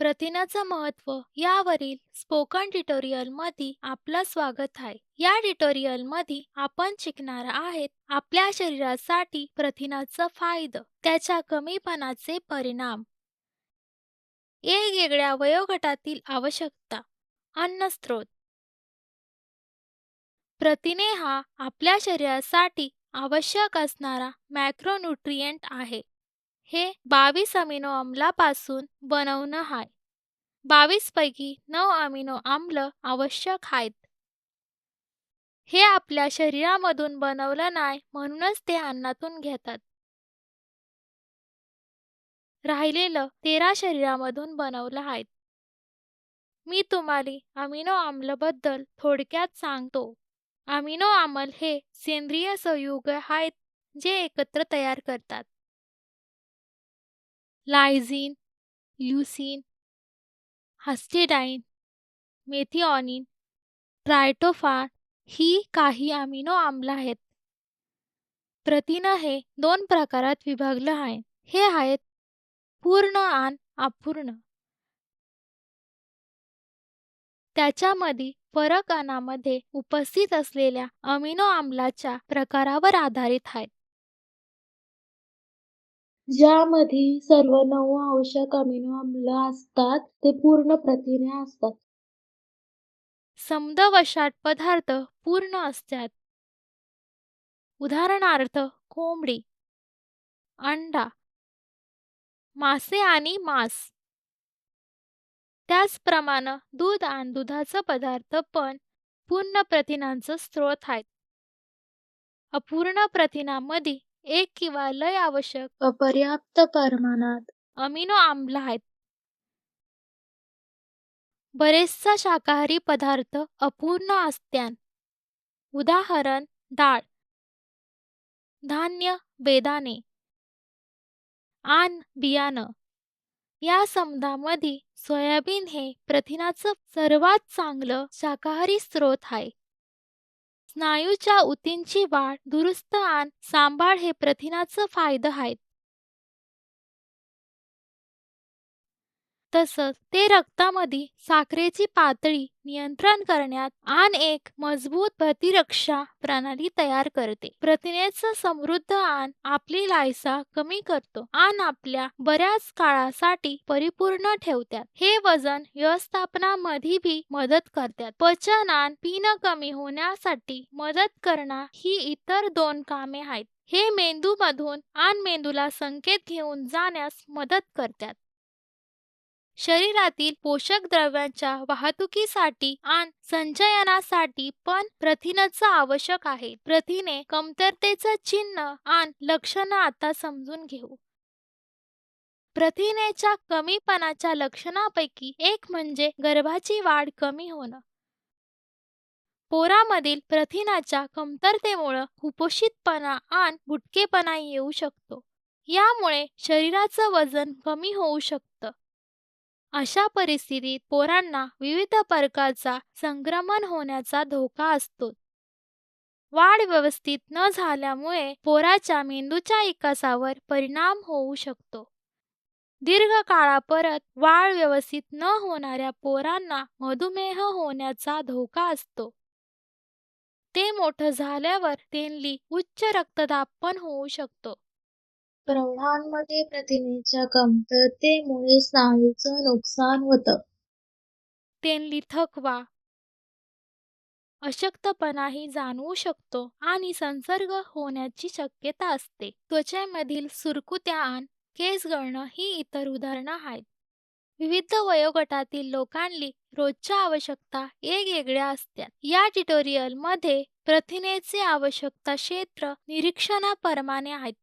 प्रथिनाचं महत्त्व यावरील स्पोकन ट्युटोरियलमध्ये आपलं स्वागत आहे. या ट्युटोरियलमध्ये आपण शिकणार आहेत आपल्या शरीरासाठी प्रथिनाचं फायदं, त्याच्या कमीपणाचे परिणाम, वेगवेगळ्या वयोगटातील आवश्यकता, अन्न स्रोत. प्रथिने हा आपल्या शरीरासाठी आवश्यक असणारा मॅक्रोन्यूट्रिएंट आहे. हे 22 अमिनो आम्लापासून बनवणं आहे. 22 पैकी 9 अमिनो आम्ल आवश्यक आहेत. हे आपल्या शरीरामधून बनवलं नाही म्हणूनच ते अन्नातून घेतात. राहिलेलं 13 शरीरामधून बनवलं आहेत. मी तुम्हाला अमिनो आम्लबद्दल थोडक्यात सांगतो. अमिनो आम्ल हे सेंद्रिय संयुग आहेत जे एकत्र तयार करतात. लायझिन, ल्युसीन, हिस्टिडाइन, मेथिओनिन, ट्रायटोफॅन ही काही अमिनो आम्ल आहेत. प्रथिन हे 2 प्रकारात विभागलं आहे. हे आहेत पूर्ण आणि अपूर्ण. त्याच्यामध्ये फरक अन्नामध्ये उपस्थित असलेल्या अमिनो आम्लाच्या प्रकारावर आधारित आहे. ज्यामध्ये सर्व 9 आवश्यक अमिनो आम्ल असतात ते पूर्ण प्रथिने असतात. समदवशात पदार्थ पूर्ण असतात. उदाहरणार्थ कोंबडी, अंडा, मासे आणि मांस. त्याचप्रमाणे दूध आणि दुधाचे पदार्थ पण पूर्ण प्रथिनांचा स्रोत आहेत. अपूर्ण प्रथिनांमध्ये एक किंवा लय आवश्यक अपर्याप्त प्रमाणात अमिनो आम्ल आहेत. बरेचसा शाकाहारी पदार्थ अपूर्ण असतात. उदाहरण डाळ, धान्य, बेदाणे आणि बियाणं. या समूहामध्ये सोयाबीन हे प्रथिनाचं सर्वात चांगलं शाकाहारी स्रोत आहे. स्नायूच्या ऊतींची वाढ, दुरुस्त आणि सांभाळ हे प्रथिनाचं फायदे आहेत. तसंच ते रक्तामध्ये साखरेची पातळी नियंत्रण करण्यात आणि एक मजबूत प्रतिरक्षा प्रणाली तयार करते. प्रथिनेचं समृद्ध आणि आपली लायसा कमी करतो आणि आपल्या बऱ्याच काळासाठी परिपूर्ण ठेवतात. हे वजन व्यवस्थापनामध्ये भी मदत करतात. पचन आणि पिणं कमी होण्यासाठी मदत करणं ही इतर 2 कामे आहेत. हे मेंदूमधून आणि मेंदूला संकेत घेऊन जाण्यास मदत करतात. शरीरातील पोषक द्रव्यांच्या वाहतुकीसाठी आणि संचयनासाठी पण प्रथिनाचं आवश्यक आहे. प्रथिने कमतरतेचं चिन्ह आणि लक्षणं आता समजून घेऊ. प्रथिनेच्या कमीपणाच्या लक्षणांपैकी एक म्हणजे गर्भाची वाढ कमी होणं. पोरामधील प्रथिनाच्या कमतरतेमुळे कुपोषितपणा आणि बुटकेपणा येऊ शकतो. यामुळे शरीराचं वजन कमी होऊ शकतं. अशा परिस्थितीत पोरांना विविध प्रकारचा संक्रमण होण्याचा धोका असतो. वाढ व्यवस्थित न झाल्यामुळे पोराच्या मेंदूच्या विकासावर परिणाम होऊ शकतो. दीर्घकाळापर्यंत वाढ व्यवस्थित न होणाऱ्या पोरांना मधुमेह होण्याचा धोका असतो. ते मोठं झाल्यावर त्यांना उच्च रक्तदाब पण होऊ शकतो. प्रौढांमध्ये प्रथिनेच्या कमतरतेमुळे स्नायूचं नुकसान होतं. त्यांना थकवा, अशक्तपणाही जाणवू शकतो आणि संसर्ग होण्याची शक्यता असते. त्वचेमधील सुरकुत्या आणि केस गळणं ही इतर उदाहरणं आहेत. विविध वयोगटातील लोकांनी रोजच्या आवश्यकता वेगवेगळ्या असतात. या ट्युटोरियलमध्ये प्रथिनेचे आवश्यकता क्षेत्र निरीक्षणाप्रमाणे आहेत.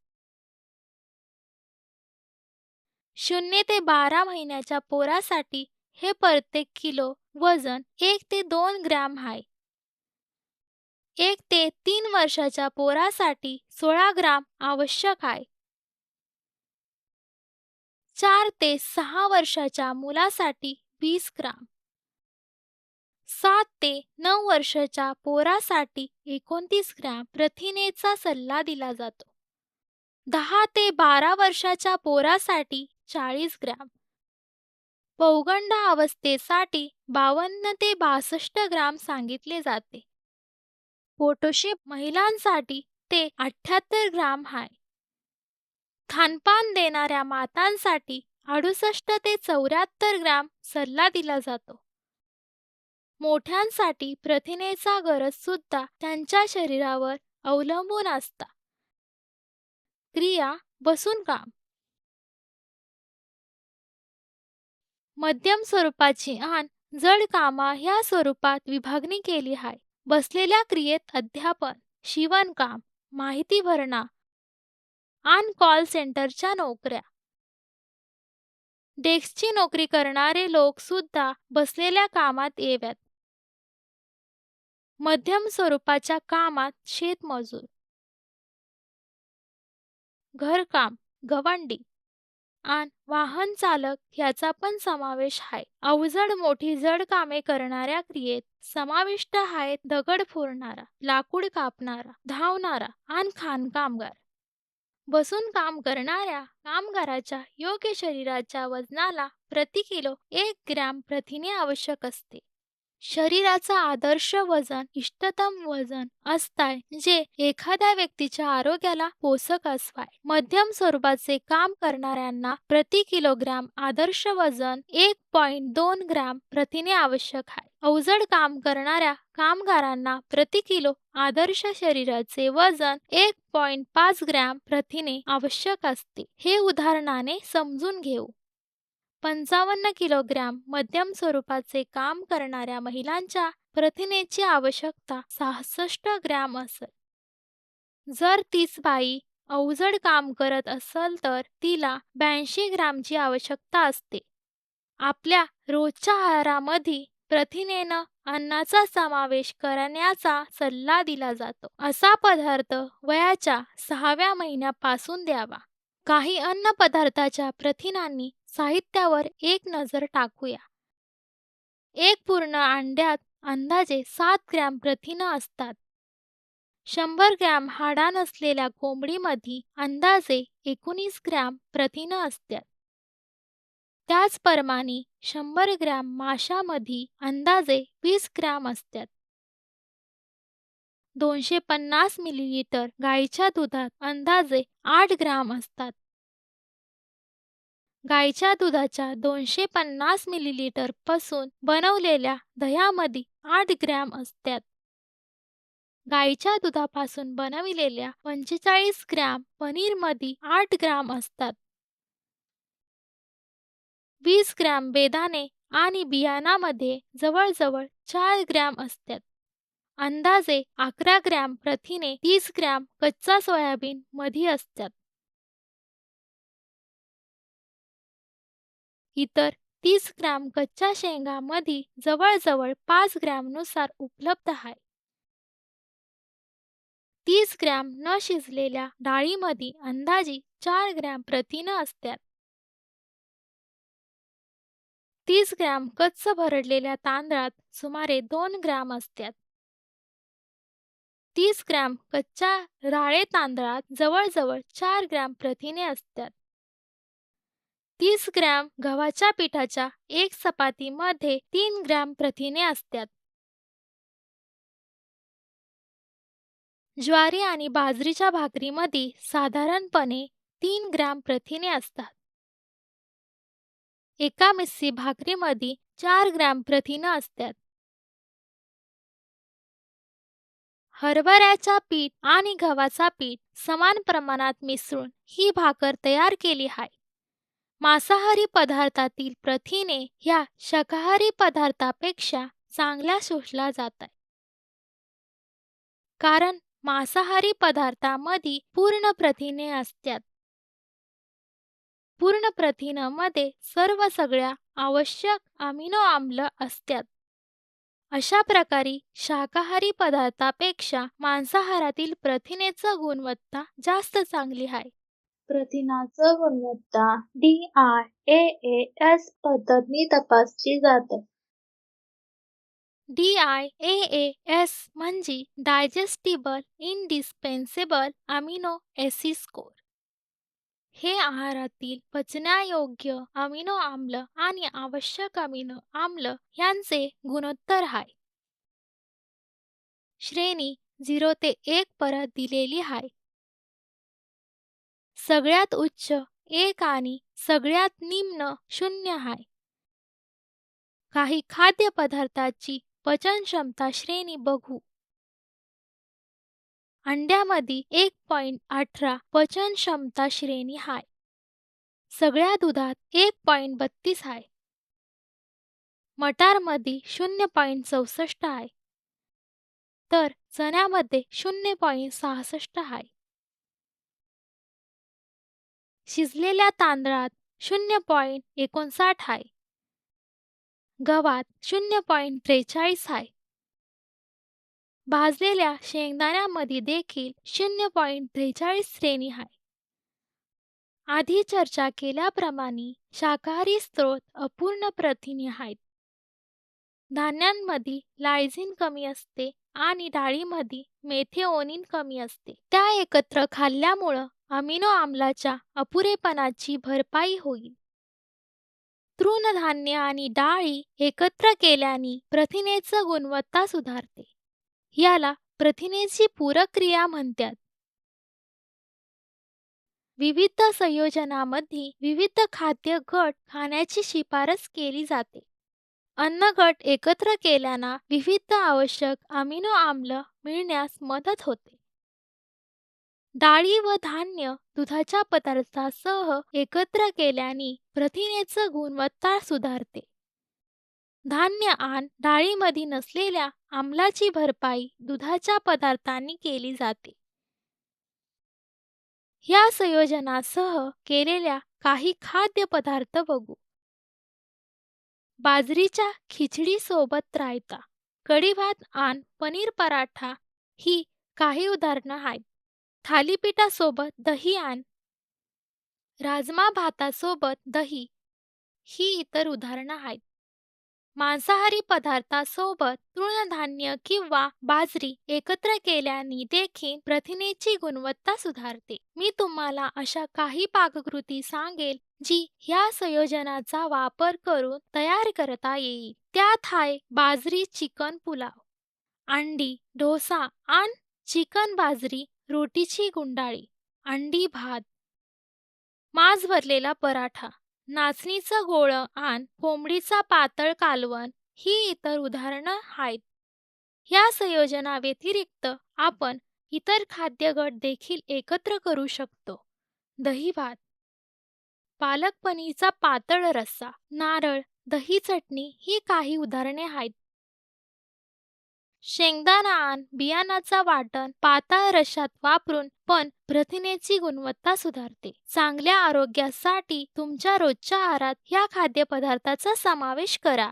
0 ते 12 महिन्याच्या पोरासाठी हे प्रत्येक किलो वजन 1 ते 2 ग्रॅम आहे. 1 ते 3 वर्षाच्या पोरासाठी 16 ग्राम आवश्यक आहे. 4 ते 6 वर्षाच्या मुलासाठी 20 ग्राम. 7 ते 9 वर्षाच्या पोरासाठी 29 ग्रॅम प्रथिनेचा सल्ला दिला जातो. 10 ते 12 वर्षाच्या पोरासाठी 40 ग्रॅम. पौगंड अवस्थेसाठी 52 ते 62 ग्राम सांगितले जाते. पोटोशे महिलांसाठी ते 78 ग्राम आहे. खानपान देणाऱ्या मातांसाठी 68 ते 74 ग्राम सल्ला दिला जातो. मोठ्यांसाठी प्रथिनेचा गरज सुद्धा त्यांच्या शरीरावर अवलंबून असता. क्रिया बसून काम. मध्यम स्वरूपाची आणि जड कामा ह्या स्वरूपात विभागणी केली आहे. बसलेल्या क्रियेत अध्यापन, शिवणकाम, माहिती भरणा आणि कॉल सेंटरच्या नोकऱ्या. डेस्कची नोकरी करणारे लोक सुद्धा बसलेल्या कामात येव्यात. मध्यम स्वरूपाच्या कामात शेतमजूर, घरकाम, गवंडी आणि वाहन चालक ह्याचा पण समावेश आहे. अवजड मोठी जड कामे करणाऱ्या क्रियेत समाविष्ट आहेत दगड फोडणारा, लाकूड कापणारा, धावणारा आणि खाणकामगार. बसून काम करणाऱ्या कामगाराच्या योग्य शरीराच्या वजनाला प्रति किलो 1 ग्रॅम प्रथिने आवश्यक असते. शरीराचा आदर्श वजन इष्टतम वजन असताय जे एखाद्या व्यक्तीच्या आरोग्याला पोषक असवाय. मध्यम स्वरूपाचे काम करणाऱ्यांना प्रति किलोग्राम आदर्श वजन 1.2 ग्रॅम प्रथिने आवश्यक आहे. अवजड काम करणाऱ्या कामगारांना प्रति किलो आदर्श शरीराचे वजन 1.5 ग्रॅम प्रथिने आवश्यक असते. हे उदाहरणाने समजून घेऊ. 55 किलोग्रॅम मध्यम स्वरूपाचे काम करणाऱ्या महिलांच्या प्रथिनेची आवश्यकता 66 ग्रॅम असेल. जर तीच बाई अवजड काम करत असेल तर तिला 82 ग्रॅमची आवश्यकता असते. आपल्या रोजच्या आहारामध्ये प्रथिनेनं अन्नाचा समावेश करण्याचा सल्ला दिला जातो. असा पदार्थ वयाच्या 6व्या महिन्यापासून द्यावा. काही अन्न पदार्थाच्या प्रथिनांनी साहित्यावर एक नजर टाकूया. एक पूर्ण अंड्यात अंदाजे 7 ग्रॅम प्रथिनं असतात. 100 ग्रॅम हाडा नसलेल्या कोंबडीमध्ये अंदाजे 19 ग्रॅम प्रथिनं असतात. त्याचप्रमाणे 100 ग्रॅम माशामध्ये अंदाजे 20 ग्रॅम असतात. 250 मिलीलिटर गाईच्या दुधात अंदाजे 8 ग्रॅम असतात. गाईच्या दुधाच्या 250 मिलीलिटर पासून बनवलेल्या दह्यामध्ये 8 ग्रॅम असतात. गाईच्या दुधापासून बनविलेल्या 45 ग्रॅम पनीरमध्ये 8 ग्रॅम असतात. 20 ग्रॅम बेदाणे आणि बियाणामध्ये जवळजवळ 4 ग्रॅम असतात. अंदाजे 11 ग्रॅम प्रथिने 30 ग्रॅम कच्चा सोयाबीन मध्ये असतात. इतर 30 ग्रॅम कच्च्या शेंगामध्ये जवळजवळ 5 ग्रॅमनुसार उपलब्ध आहे. 30 ग्रॅम न शिजलेल्या डाळीमध्ये अंदाजे 4 ग्रॅम प्रथिनं असतात. 30 ग्रॅम कच्च भरडलेल्या तांदळात सुमारे 2 ग्रॅम असतात. 30 ग्रॅम कच्च्या राळे तांदळात जवळजवळ 4 ग्रॅम प्रथिने असतात. 30 ग्रॅम गव्हाच्या पिठाच्या एक चपातीमध्ये 3 ग्रॅम प्रथिने असतात. ज्वारी आणि बाजरीच्या भाकरीमध्ये साधारणपणे 3 ग्रॅम प्रथिने असतात. एका मिस्सी भाकरीमध्ये 4 ग्रॅम प्रथिनं असतात. हरभऱ्याचा पीठ आणि गव्हाचा पीठ समान प्रमाणात मिसळून ही भाकर तयार केली आहे. मांसाहारी पदार्थातील प्रथिने ह्या शाकाहारी पदार्थापेक्षा चांगल्या शोषल्या जातात. कारण मांसाहारी पदार्थामध्ये पूर्ण प्रथिने असतात. पूर्ण प्रथिनामध्ये सर्व सगळ्या आवश्यक अमिनो आम्ल असतात. अशा प्रकारे शाकाहारी पदार्थापेक्षा मांसाहारातील प्रथिनेची गुणवत्ता जास्त चांगली आहे. प्रथिनाचं गुणवत्ता DIAAS पद्धतीने तपासली जाते. DIAAS म्हणजे डायजेस्टिबल इंडिस्पेन्सेबल अमिनो ॲसिड स्कोर. हे आहारातील पचण्यायोग्य अमिनो आम्ल आणि आवश्यक अमिनो आम्ल यांचे गुणोत्तर आहे. श्रेणी 0 ते 1 परत दिलेली आहे. सगळ्यात उच्च 1 आणि सगळ्यात निम्न 0 आहे. काही खाद्यपदार्थाची पचनक्षमता श्रेणी बघू. अंड्यामध्ये 1.18 पचनक्षमता श्रेणी आहे. सगळ्या दुधात 1.32 आहे. मटारमध्ये 0.64 आहे. तर चण्यामध्ये 0.66 आहे. शिजलेल्या तांदळात 0.59 आहे. गव्हात 0.43 आहे. भाजलेल्या शेंगदाण्यामध्ये देखील 0.43 श्रेणी आहे. आधी चर्चा केल्याप्रमाणे शाकाहारी स्त्रोत अपूर्ण प्रथिने आहेत. धान्यांमध्ये लायझिन कमी असते आणि डाळीमध्ये मेथेओनिन कमी असते. त्या एकत्र खाल्ल्यामुळं अमिनो आम्लाच्या अपुरेपणाची भरपाई होईल. तृणधान्य आणि डाळी एकत्र केल्याने प्रथिनेचं गुणवत्ता सुधारते. याला प्रथिनेची पूरक क्रिया म्हणतात. विविध संयोजनामध्ये विविध खाद्य गट खाण्याची शिफारस केली जाते. अन्न गट एकत्र केल्याने विविध आवश्यक अमिनो आम्ल मिळण्यास मदत होते. डाळी व धान्य दुधाच्या पदार्थासह एकत्र केल्याने प्रथिनेचं गुणवत्ता सुधारते. धान्य आणि डाळीमध्ये नसलेल्या आम्लाची भरपाई दुधाच्या पदार्थांनी केली जाते. या संयोजनासह केलेल्या काही खाद्यपदार्थ बघू. बाजरीच्या खिचडीसोबत रायता, कढी भात आणि पनीर पराठा ही काही उदाहरणं आहेत. थालीपीठासोबत दही आणि राजमा भातासोबत दही ही इतर उदाहरणं आहेत. मांसाहारी पदार्थासोबत तृणधान्य किंवा बाजरी एकत्र केल्याने देखील प्रथिनेची गुणवत्ता सुधारते. मी तुम्हाला अशा काही पाककृती सांगेल जी ह्या संयोजनाचा वापर करून तयार करता येईल. त्यात आहे बाजरी चिकन पुलाव, अंडी डोसा आणि चिकन बाजरी रोटीची गुंडाळी, अंडी भात, मांस भरलेला पराठा, नाचणीचं गोळं आणि कोंबडीचा पातळ कालवण ही इतर उदाहरणं आहेत. या संयोजनाव्यतिरिक्त आपण इतर खाद्यगट देखील एकत्र करू शकतो. दही भात, पालक पनीरचा पातळ रस्सा, नारळ दही चटणी ही काही उदाहरणे आहेत. शेंगदाणा आणि बियाणाचा वाटण पातळ रश्श्यात वापरून पण प्रथिनेची गुणवत्ता सुधारते. चांगल्या आरोग्यासाठी तुमच्या रोजच्या आहारात या खाद्यपदार्थाचा समावेश करा.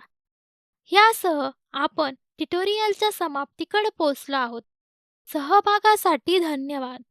यासह आपण ट्युटोरियलच्या समाप्तीकडे पोहोचलो आहोत. सहभागासाठी धन्यवाद.